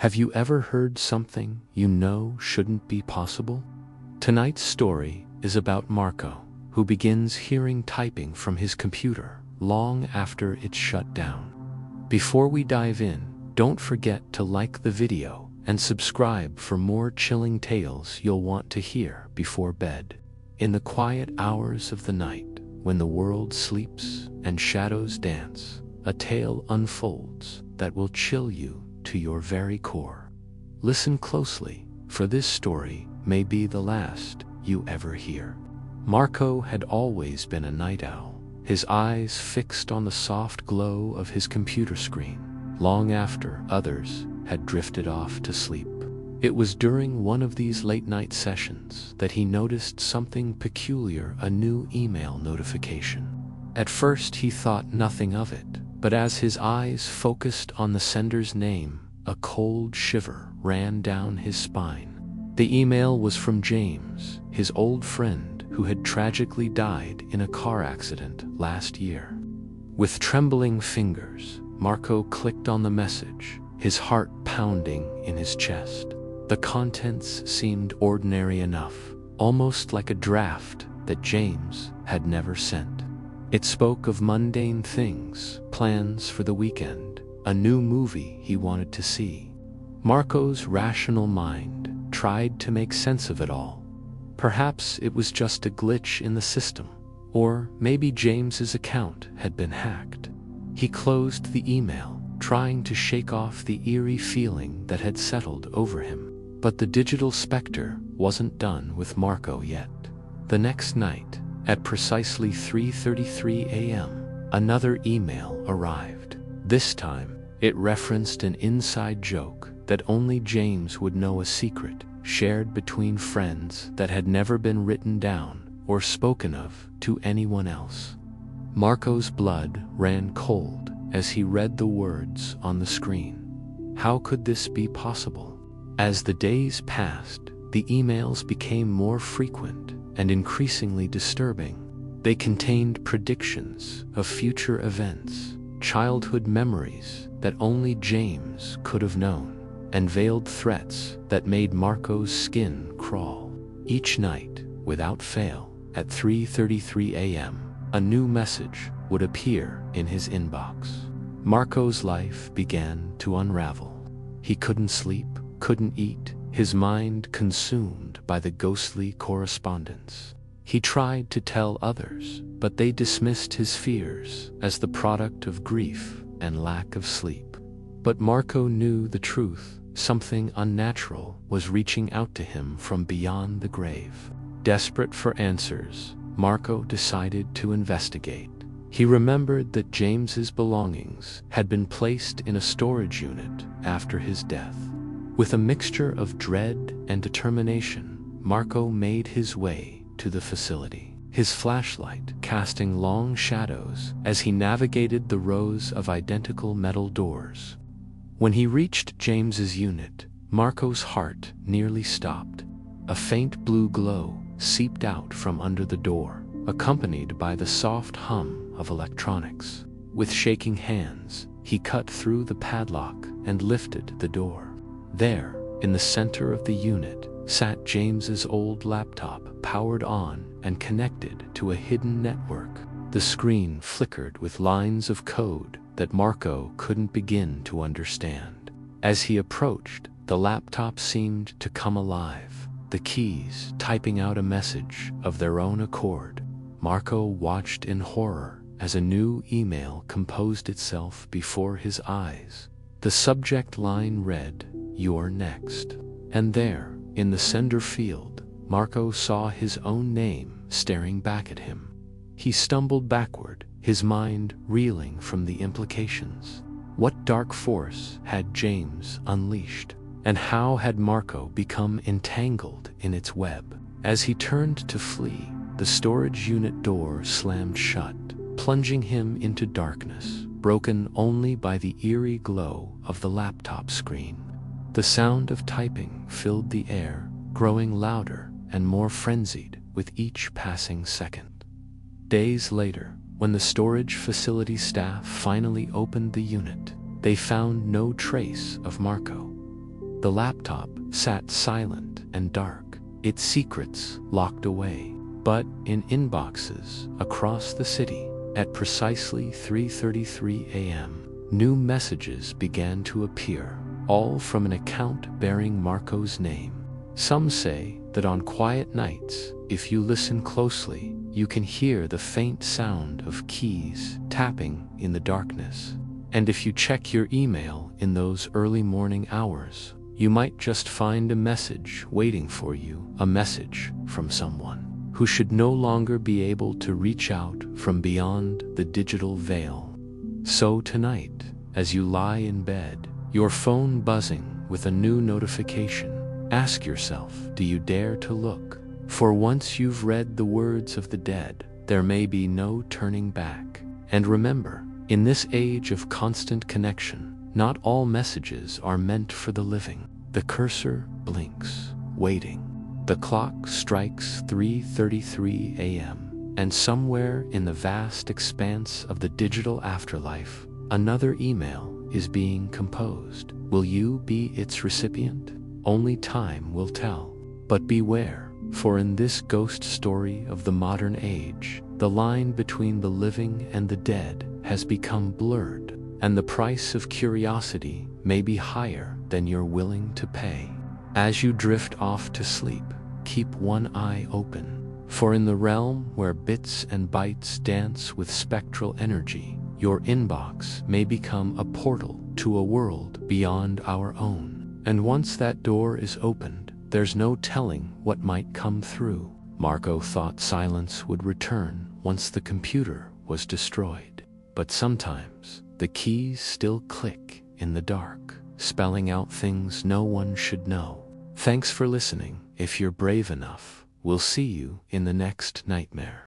Have you ever heard something you know shouldn't be possible? Tonight's story is about Marco, who begins hearing typing from his computer long after it's shut down. Before we dive in, don't forget to like the video and subscribe for more chilling tales you'll want to hear before bed. In the quiet hours of the night, when the world sleeps and shadows dance, a tale unfolds that will chill you to your very core. Listen closely, for this story may be the last you ever hear. Marco had always been a night owl, his eyes fixed on the soft glow of his computer screen, long after others had drifted off to sleep. It was during one of these late-night sessions that he noticed something peculiar, a new email notification. At first he thought nothing of it, but as his eyes focused on the sender's name, a cold shiver ran down his spine. The email was from James, his old friend who had tragically died in a car accident last year. With trembling fingers, Marco clicked on the message, his heart pounding in his chest. The contents seemed ordinary enough, almost like a draft that James had never sent. It spoke of mundane things, plans for the weekend, a new movie he wanted to see. Marco's rational mind tried to make sense of it all. Perhaps it was just a glitch in the system, or maybe James's account had been hacked. He closed the email, trying to shake off the eerie feeling that had settled over him. But the digital specter wasn't done with Marco yet. The next night, at precisely 3:33 a.m., another email arrived. This time, it referenced an inside joke that only James would know, a secret shared between friends that had never been written down or spoken of to anyone else. Marco's blood ran cold as he read the words on the screen. How could this be possible? As the days passed, the emails became more frequent and increasingly disturbing. They contained predictions of future events, childhood memories that only James could have known, and veiled threats that made Marco's skin crawl. Each night, without fail, at 3:33 a.m., a new message would appear in his inbox. Marco's life began to unravel. He couldn't sleep, couldn't eat, his mind consumed by the ghostly correspondence. He tried to tell others, but they dismissed his fears as the product of grief and lack of sleep. But Marco knew the truth. Something unnatural was reaching out to him from beyond the grave. Desperate for answers, Marco decided to investigate. He remembered that James's belongings had been placed in a storage unit after his death. With a mixture of dread and determination, Marco made his way to the facility, his flashlight casting long shadows as he navigated the rows of identical metal doors. When he reached James's unit, Marco's heart nearly stopped. A faint blue glow seeped out from under the door, accompanied by the soft hum of electronics. With shaking hands, he cut through the padlock and lifted the door. There, in the center of the unit, sat James's old laptop, powered on and connected to a hidden network. The screen flickered with lines of code that Marco couldn't begin to understand. As he approached, the laptop seemed to come alive, the keys typing out a message of their own accord. Marco watched in horror as a new email composed itself before his eyes. The subject line read, "You're next." And there, in the sender field, Marco saw his own name staring back at him. He stumbled backward, his mind reeling from the implications. What dark force had James unleashed? And how had Marco become entangled in its web? As he turned to flee, the storage unit door slammed shut, plunging him into darkness, broken only by the eerie glow of the laptop screen. The sound of typing filled the air, growing louder and more frenzied with each passing second. Days later, when the storage facility staff finally opened the unit, they found no trace of Marco. The laptop sat silent and dark, its secrets locked away. But in inboxes across the city, at precisely 3:33 a.m., new messages began to appear, all from an account bearing Marco's name. Some say that on quiet nights, if you listen closely, you can hear the faint sound of keys tapping in the darkness. And if you check your email in those early morning hours, you might just find a message waiting for you, a message from someone who should no longer be able to reach out from beyond the digital veil. So tonight, as you lie in bed, your phone buzzing with a new notification, ask yourself, do you dare to look? For once you've read the words of the dead, there may be no turning back. And remember, in this age of constant connection, not all messages are meant for the living. The cursor blinks, waiting. The clock strikes 3:33 a.m., and somewhere in the vast expanse of the digital afterlife, another email is being composed. Will you be its recipient? Only time will tell. But beware, for in this ghost story of the modern age, the line between the living and the dead has become blurred, and the price of curiosity may be higher than you're willing to pay. As you drift off to sleep, keep one eye open, for in the realm where bits and bytes dance with spectral energy, your inbox may become a portal to a world beyond our own. And once that door is opened, there's no telling what might come through. Marco thought silence would return once the computer was destroyed. But sometimes, the keys still click in the dark, spelling out things no one should know. Thanks for listening. If you're brave enough, we'll see you in the next nightmare.